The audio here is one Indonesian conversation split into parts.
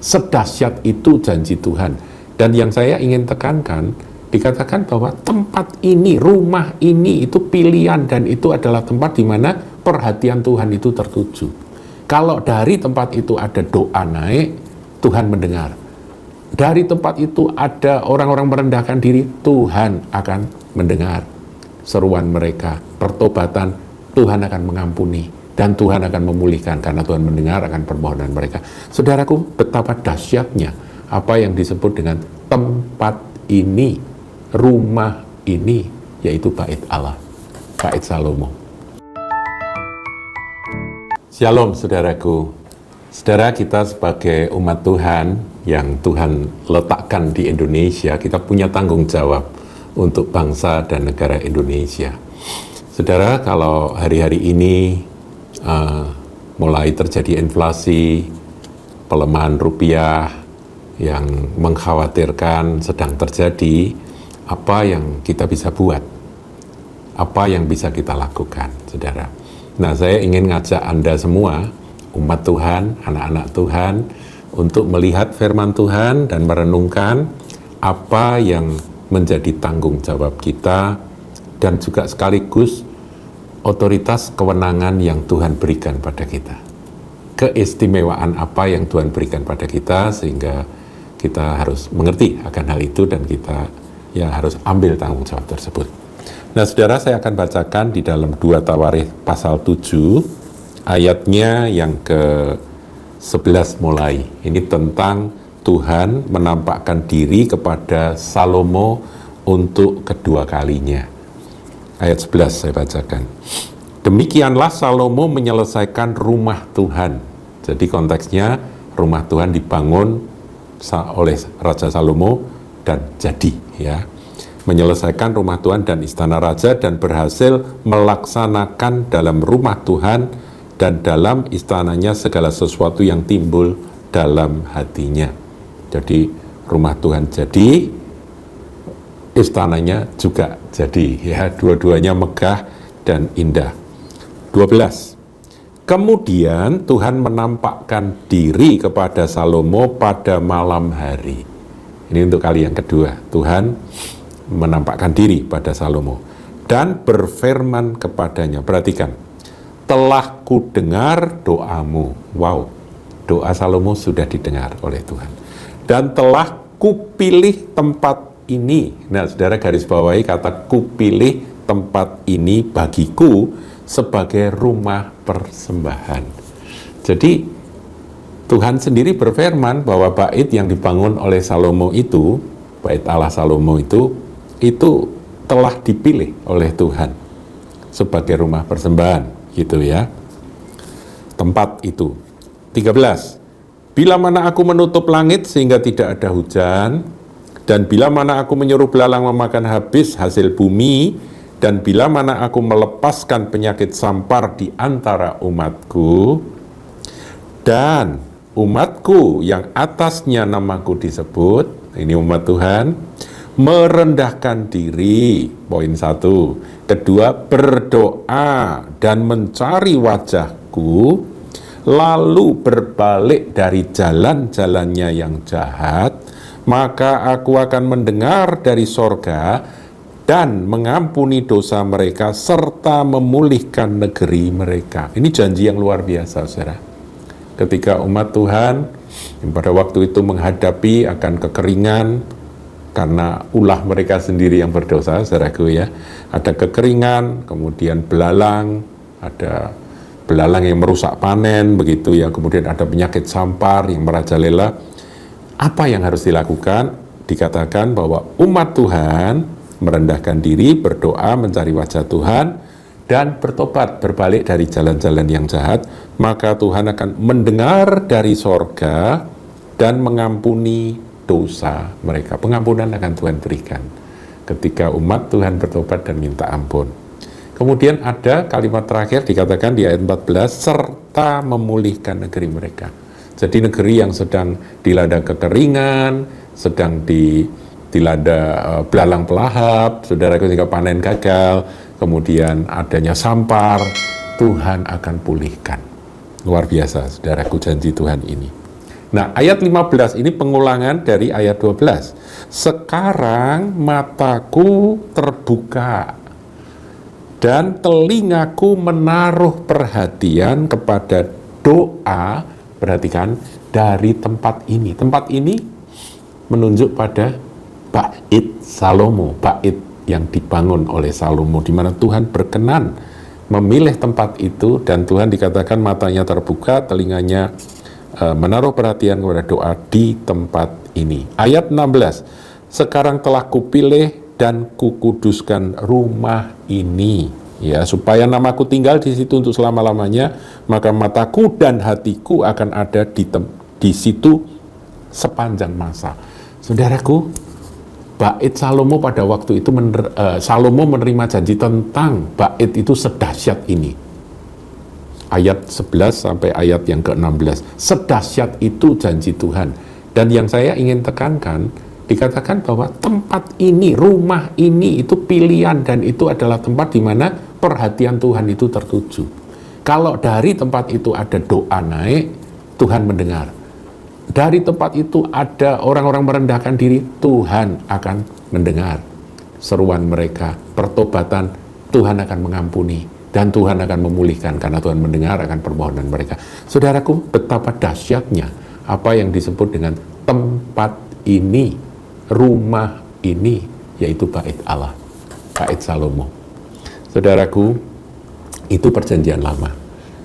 Sedahsyat itu janji Tuhan. Dan yang saya ingin tekankan, dikatakan bahwa tempat ini, rumah ini, itu pilihan dan itu adalah tempat di mana perhatian Tuhan itu tertuju. Kalau dari tempat itu ada doa naik, Tuhan mendengar. Dari tempat itu ada orang-orang merendahkan diri, Tuhan akan mendengar seruan mereka. Pertobatan, Tuhan akan mengampuni. Dan Tuhan akan memulihkan karena Tuhan mendengar akan permohonan mereka. Saudaraku, betapa dahsyatnya apa yang disebut dengan tempat ini, rumah ini, yaitu bait Allah, bait Salomo. Shalom saudaraku. Saudara, kita sebagai umat Tuhan yang Tuhan letakkan di Indonesia, kita punya tanggung jawab untuk bangsa dan negara Indonesia. Saudara, kalau hari-hari ini mulai terjadi inflasi, pelemahan rupiah yang mengkhawatirkan sedang terjadi, apa yang kita bisa buat? Apa yang bisa kita lakukan, saudara? Nah, saya ingin ngajak Anda semua, umat Tuhan, anak-anak Tuhan, untuk melihat firman Tuhan dan merenungkan apa yang menjadi tanggung jawab kita dan juga sekaligus otoritas kewenangan yang Tuhan berikan pada kita. Keistimewaan apa yang Tuhan berikan pada kita sehingga kita harus mengerti akan hal itu dan kita harus ambil tanggung jawab tersebut. Nah, saudara, saya akan bacakan di dalam 2 Tawarikh pasal 7 ayatnya yang ke-11 mulai. Ini tentang Tuhan menampakkan diri kepada Salomo untuk kedua kalinya. Ayat 11 saya bacakan. Demikianlah Salomo menyelesaikan rumah Tuhan. Jadi konteksnya rumah Tuhan dibangun oleh Raja Salomo dan jadi, ya. Menyelesaikan rumah Tuhan dan istana raja dan berhasil melaksanakan dalam rumah Tuhan dan dalam istananya segala sesuatu yang timbul dalam hatinya. Jadi rumah Tuhan jadi, istananya juga jadi, ya, dua-duanya megah dan indah. 12. Kemudian Tuhan menampakkan diri kepada Salomo pada malam hari. Ini untuk kali yang kedua, Tuhan menampakkan diri pada Salomo dan berfirman kepadanya. Perhatikan, telah kudengar doamu. Wow, doa Salomo sudah didengar oleh Tuhan. Dan telah kupilih tempat ini. Nah, saudara, garis bawahi kata kupilih tempat ini bagiku sebagai rumah persembahan. Jadi Tuhan sendiri berfirman bahwa bait yang dibangun oleh Salomo itu, bait Allah Salomo itu telah dipilih oleh Tuhan sebagai rumah persembahan, gitu ya. Tempat itu. 13. Bila mana aku menutup langit sehingga tidak ada hujan, dan bila mana aku menyuruh belalang memakan habis hasil bumi, dan bila mana aku melepaskan penyakit sampar di antara umatku, dan umatku yang atasnya namaku disebut, ini umat Tuhan, merendahkan diri, poin 1. Kedua, berdoa dan mencari wajahku, lalu berbalik dari jalan-jalannya yang jahat, maka aku akan mendengar dari sorga dan mengampuni dosa mereka serta memulihkan negeri mereka. Ini janji yang luar biasa, saudara. Ketika umat Tuhan yang pada waktu itu menghadapi akan kekeringan karena ulah mereka sendiri yang berdosa, saudaraku, ya. Ada kekeringan, kemudian belalang, ada belalang yang merusak panen, begitu ya. Kemudian ada penyakit sampar yang merajalela. Apa yang harus dilakukan? Dikatakan bahwa umat Tuhan merendahkan diri, berdoa, mencari wajah Tuhan, dan bertobat, berbalik dari jalan-jalan yang jahat, maka Tuhan akan mendengar dari sorga dan mengampuni dosa mereka. Pengampunan akan Tuhan berikan ketika umat Tuhan bertobat dan minta ampun. Kemudian ada kalimat terakhir dikatakan di ayat 14, serta memulihkan negeri mereka. Jadi negeri yang sedang dilanda kekeringan, sedang dilanda belalang pelahap, saudara, ketika panen gagal, kemudian adanya sampar, Tuhan akan pulihkan. Luar biasa, saudaraku, janji Tuhan ini. Nah, ayat 15 ini pengulangan dari ayat 12. Sekarang mataku terbuka dan telingaku menaruh perhatian kepada doa, perhatikan, dari tempat ini. Tempat ini menunjuk pada Bait Salomo, bait yang dibangun oleh Salomo, di mana Tuhan berkenan memilih tempat itu, dan Tuhan dikatakan matanya terbuka, telinganya menaruh perhatian kepada doa di tempat ini. Ayat 16, sekarang telah kupilih dan kukuduskan rumah ini, ya, supaya namaku tinggal di situ untuk selama-lamanya, maka mataku dan hatiku akan ada di situ sepanjang masa. Saudaraku, bait Salomo pada waktu itu, Salomo menerima janji tentang bait itu sedahsyat ini. Ayat 11 sampai ayat yang ke-16. Sedahsyat itu janji Tuhan. Dan yang saya ingin tekankan, dikatakan bahwa tempat ini, rumah ini, itu pilihan, dan itu adalah tempat di mana perhatian Tuhan itu tertuju. Kalau dari tempat itu ada doa naik, Tuhan mendengar. Dari tempat itu ada orang-orang merendahkan diri, Tuhan akan mendengar seruan mereka. Pertobatan, Tuhan akan mengampuni. Dan Tuhan akan memulihkan karena Tuhan mendengar akan permohonan mereka. Saudaraku, betapa dahsyatnya apa yang disebut dengan tempat ini, rumah ini, yaitu bait Allah, bait Salomo. Saudaraku, itu perjanjian lama.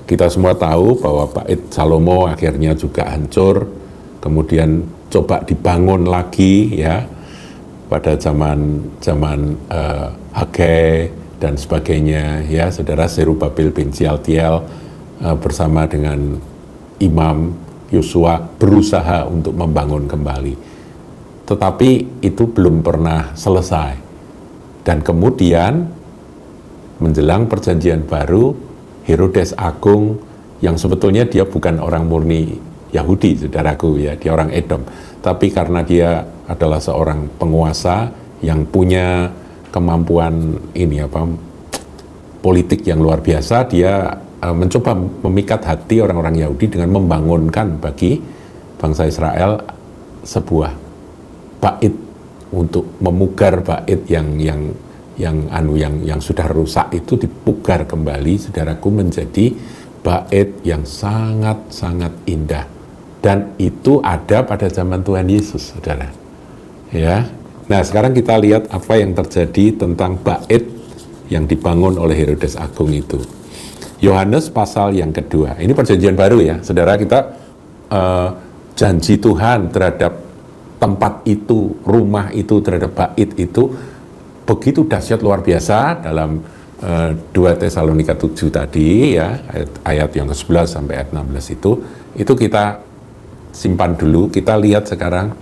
Kita semua tahu bahwa bait Salomo akhirnya juga hancur, kemudian coba dibangun lagi, ya, pada zaman Hagai dan sebagainya, ya, saudara. Zerubabel bin Shealtiel bersama dengan Imam Yosua berusaha untuk membangun kembali, tetapi itu belum pernah selesai. Dan kemudian menjelang perjanjian baru, Herodes Agung, yang sebetulnya dia bukan orang murni Yahudi, saudaraku, ya, dia orang Edom, tapi karena dia adalah seorang penguasa yang punya kemampuan politik yang luar biasa, dia mencoba memikat hati orang-orang Yahudi dengan membangunkan bagi bangsa Israel sebuah bait untuk memugar bait yang sudah rusak itu, dipugar kembali, saudaraku, menjadi bait yang sangat-sangat indah. Dan itu ada pada zaman Tuhan Yesus, saudara, ya. Nah, sekarang kita lihat apa yang terjadi tentang bait yang dibangun oleh Herodes Agung itu. Yohanes pasal yang kedua. Ini perjanjian baru, ya, saudara. Kita janji Tuhan terhadap tempat itu, rumah itu, terhadap bait itu begitu dahsyat, luar biasa dalam 2 Tesalonika 7 tadi, ya, ayat yang ke-11 sampai ayat 16 itu kita simpan dulu. Kita lihat sekarang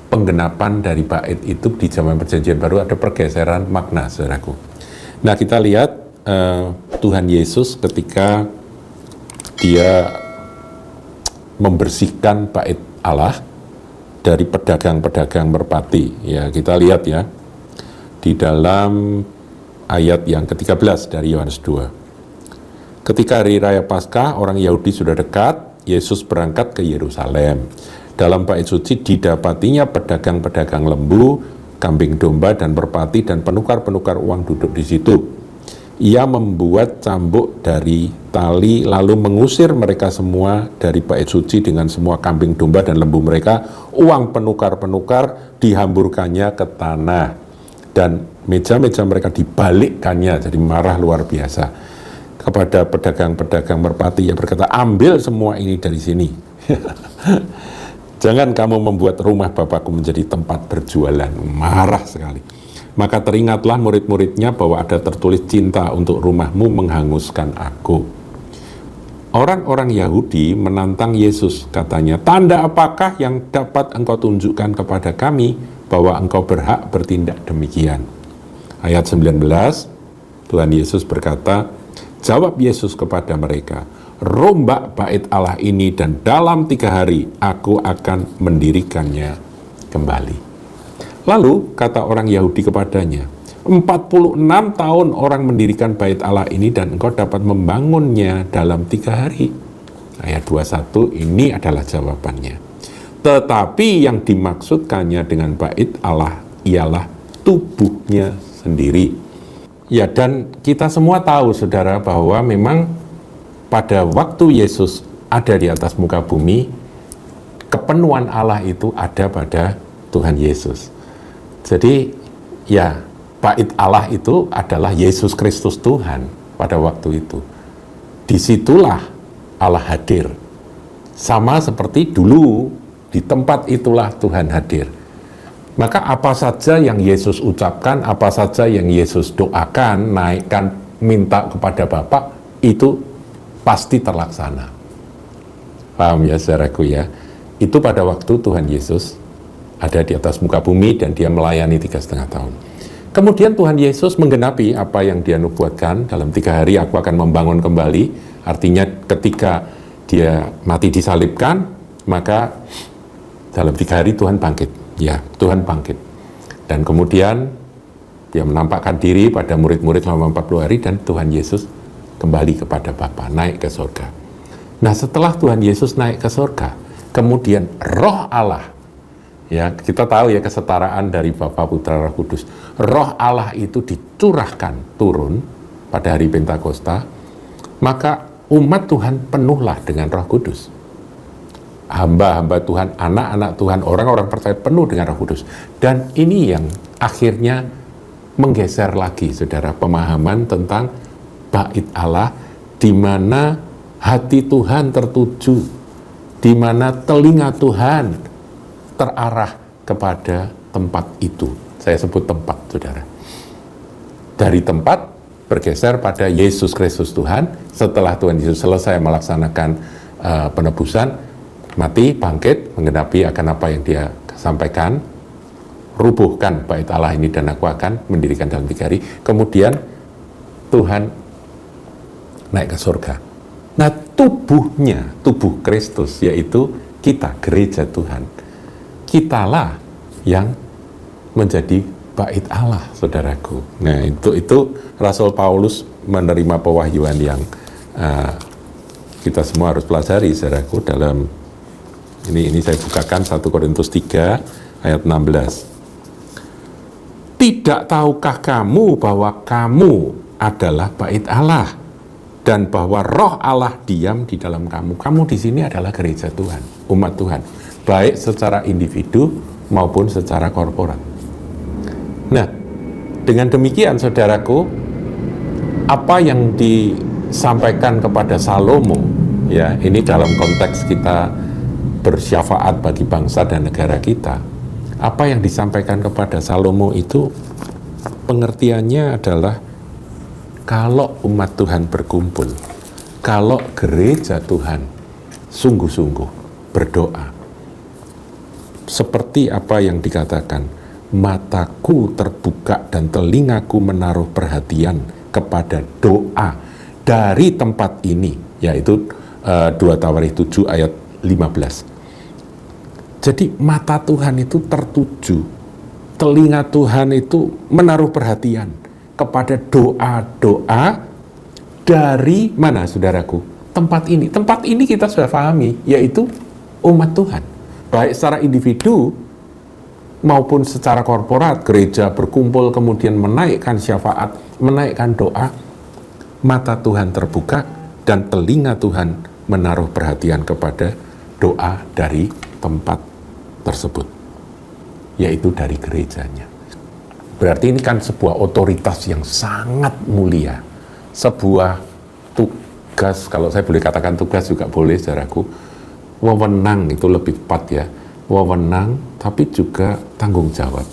penggenapan dari bait itu di zaman perjanjian baru, ada pergeseran makna, saudaraku. Nah, kita lihat Tuhan Yesus ketika dia membersihkan bait Allah dari pedagang-pedagang merpati, ya, kita lihat, ya, di dalam ayat yang ke-13 dari Yohanes 2. Ketika hari raya Paskah, orang Yahudi sudah dekat, Yesus berangkat ke Yerusalem. Dalam bait suci didapatinya pedagang-pedagang lembu, kambing domba, dan merpati, dan penukar-penukar uang duduk di situ. Ia membuat cambuk dari tali, lalu mengusir mereka semua dari bait suci dengan semua kambing domba dan lembu mereka. Uang penukar-penukar dihamburkannya ke tanah, dan meja-meja mereka dibalikkannya. Jadi marah luar biasa kepada pedagang-pedagang merpati. Ia berkata, ambil semua ini dari sini. Jangan kamu membuat rumah Bapakku menjadi tempat berjualan. Marah sekali. Maka teringatlah murid-muridnya bahwa ada tertulis, cinta untuk rumahmu menghanguskan aku. Orang-orang Yahudi menantang Yesus, katanya, tanda apakah yang dapat engkau tunjukkan kepada kami bahwa engkau berhak bertindak demikian? Ayat 19, Tuhan Yesus berkata, jawab Yesus kepada mereka, rombak bait Allah ini dan dalam 3 hari aku akan mendirikannya kembali. Lalu kata orang Yahudi kepadanya, 46 tahun orang mendirikan bait Allah ini dan engkau dapat membangunnya dalam 3 hari. Ayat 21 ini adalah jawabannya. Tetapi yang dimaksudkannya dengan bait Allah ialah tubuhnya sendiri. Ya, dan kita semua tahu, saudara, bahwa memang pada waktu Yesus ada di atas muka bumi, kepenuhan Allah itu ada pada Tuhan Yesus. Jadi, ya, bait Allah itu adalah Yesus Kristus Tuhan pada waktu itu. Disitulah Allah hadir. Sama seperti dulu, di tempat itulah Tuhan hadir. Maka apa saja yang Yesus ucapkan, apa saja yang Yesus doakan, naikkan, minta kepada Bapa, itu pasti terlaksana. Paham ya, saudaraku ya? Itu pada waktu Tuhan Yesus ada di atas muka bumi dan dia melayani 3,5 tahun. Kemudian Tuhan Yesus menggenapi apa yang dia nubuatkan, dalam 3 hari aku akan membangun kembali. Artinya ketika dia mati disalibkan, maka dalam 3 hari Tuhan bangkit. Ya, Tuhan bangkit. Dan kemudian dia menampakkan diri pada murid-murid selama 40 hari dan Tuhan Yesus kembali kepada Bapa, naik ke surga. Nah, setelah Tuhan Yesus naik ke surga, kemudian Roh Allah, ya kita tahu ya kesetaraan dari Bapa, Putra, Roh Kudus. Roh Allah itu dicurahkan turun pada hari Pentakosta, maka umat Tuhan penuhlah dengan Roh Kudus. Hamba-hamba Tuhan, anak-anak Tuhan, orang-orang percaya penuh dengan Roh Kudus. Dan ini yang akhirnya menggeser lagi, saudara, pemahaman tentang bait Allah, di mana hati Tuhan tertuju, di mana telinga Tuhan terarah kepada tempat itu. Saya sebut tempat, saudara. Dari tempat bergeser pada Yesus Kristus Tuhan. Setelah Tuhan Yesus selesai melaksanakan penebusan, mati, bangkit, menggenapi akan apa yang dia sampaikan, rubuhkan bait Allah ini dan aku akan mendirikan dalam 3 hari. Kemudian Tuhan naik ke surga. Nah, tubuhnya, tubuh Kristus, yaitu kita, gereja Tuhan. Kitalah yang menjadi bait Allah, saudaraku. Nah, itu Rasul Paulus menerima pewahyuan yang kita semua harus pelajari, saudaraku, dalam ini saya bukakan 1 Korintus 3 ayat 16. Tidak tahukah kamu bahwa kamu adalah bait Allah dan bahwa Roh Allah diam di dalam kamu? Kamu di sini adalah gereja Tuhan, umat Tuhan, baik secara individu maupun secara korporat. Nah, dengan demikian, saudaraku, apa yang disampaikan kepada Salomo, ya, ini dalam konteks kita bersyafaat bagi bangsa dan negara kita. Apa yang disampaikan kepada Salomo itu pengertiannya adalah kalau umat Tuhan berkumpul, kalau gereja Tuhan sungguh-sungguh berdoa, seperti apa yang dikatakan, mataku terbuka dan telingaku menaruh perhatian kepada doa dari tempat ini, yaitu 2 Tawarikh 7 ayat 15. Jadi mata Tuhan itu tertuju, telinga Tuhan itu menaruh perhatian kepada doa-doa dari mana, saudaraku? Tempat ini. Tempat ini kita sudah pahami, yaitu umat Tuhan. Baik secara individu maupun secara korporat, gereja berkumpul kemudian menaikkan syafaat, menaikkan doa, mata Tuhan terbuka dan telinga Tuhan menaruh perhatian kepada doa dari tempat tersebut, yaitu dari gerejanya. Berarti ini kan sebuah otoritas yang sangat mulia, sebuah tugas, kalau saya boleh katakan tugas juga boleh, saudaraku, wewenang itu lebih tepat ya, wewenang tapi juga tanggung jawab.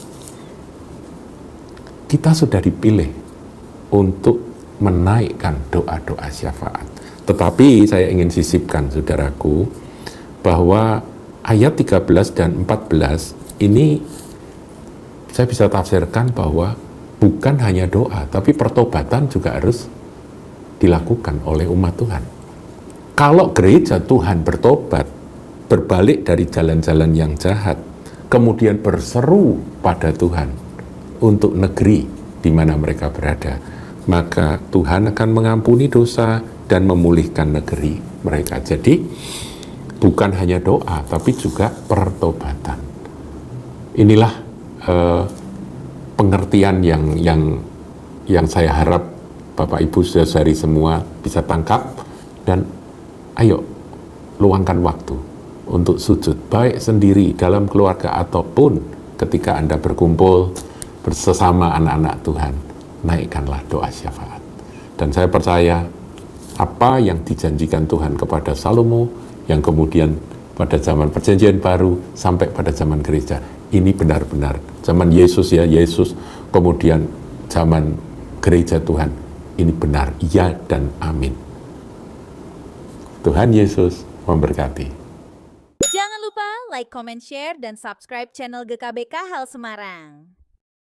Kita sudah dipilih untuk menaikkan doa-doa syafaat. Tetapi saya ingin sisipkan, saudaraku, bahwa ayat 13 dan 14 ini saya bisa tafsirkan bahwa bukan hanya doa, tapi pertobatan juga harus dilakukan oleh umat Tuhan. Kalau gereja Tuhan bertobat, berbalik dari jalan-jalan yang jahat, kemudian berseru pada Tuhan untuk negeri di mana mereka berada, maka Tuhan akan mengampuni dosa dan memulihkan negeri mereka. Jadi bukan hanya doa, tapi juga pertobatan. Inilah pengertian yang saya harap Bapak Ibu saudari semua bisa tangkap, dan ayo luangkan waktu untuk sujud, baik sendiri dalam keluarga ataupun ketika Anda berkumpul bersama anak-anak Tuhan. Naikkanlah doa syafaat. Dan saya percaya apa yang dijanjikan Tuhan kepada Salomo, yang kemudian pada zaman perjanjian baru sampai pada zaman gereja, ini benar-benar zaman Yesus ya, Yesus, kemudian zaman gereja Tuhan, ini benar, iya dan amin. Tuhan Yesus memberkati. Jangan lupa like, comment, share, dan subscribe channel GKBK Hal Semarang.